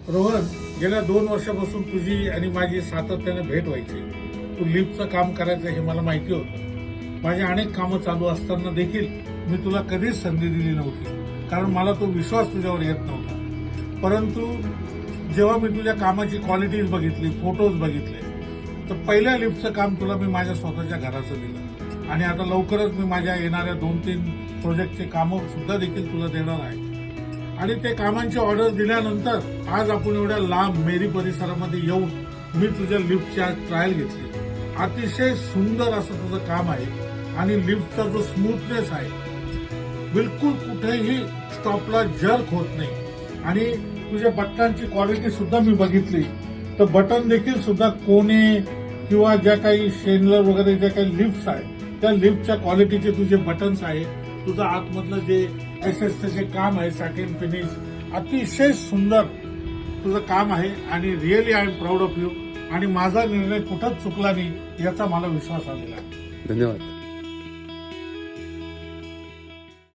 रोहन, गेल्या 2 वर्षापासून तुझी आणि माझी सातत्याने भेट व्हायची. तू लिफ्टचं काम करायचं हे मला माहिती होतं. माझी अनेक कामं चालू असताना देखील मी तुला कधीच संधी दिली नव्हती, कारण मला तो विश्वास तुझ्यावर येत नव्हता. परंतु जेव्हा मी तुझ्या कामाची क्वालिटीज बघितली, फोटोज बघितले, तर पहिल्या लिफ्टचं काम तुला मी माझ्या स्वतःच्या घराचं दिलं आणि आता लवकरच मी माझ्या येणाऱ्या 2-3 प्रोजेक्टचे कामं सुद्धा देखील तुला देणार आहे. आणि ते कामांची ऑर्डर दिल्यानंतर आज आपण एवढ्या लांब मेरी परिसरामध्ये येऊन मी तुझ्या लिफ्टची आज ट्रायल घेतली. अतिशय सुंदर असं तुझं काम आहे आणि लिफ्टचा जो स्मूथनेस आहे, बिलकुल कुठेही स्टॉपला जर्क होत नाही. आणि तुझ्या बटनांची क्वालिटी सुद्धा मी बघितली, तर बटन देखील सुद्धा कोणे किंवा ज्या काही शेनलर वगैरे ज्या काही लिफ्ट आहे त्या लिफ्टच्या क्वालिटीचे तुझे बटन्स आहे. तुझं आतमधलं जे एसएसचं जे काम आहे, सॅटिन फिनिश, अतिशय सुंदर तुझं काम आहे आणि really I am proud of you. आणि माझा निर्णय कुठंच चुकला नाही याचा मला विश्वास आलेला आहे. धन्यवाद.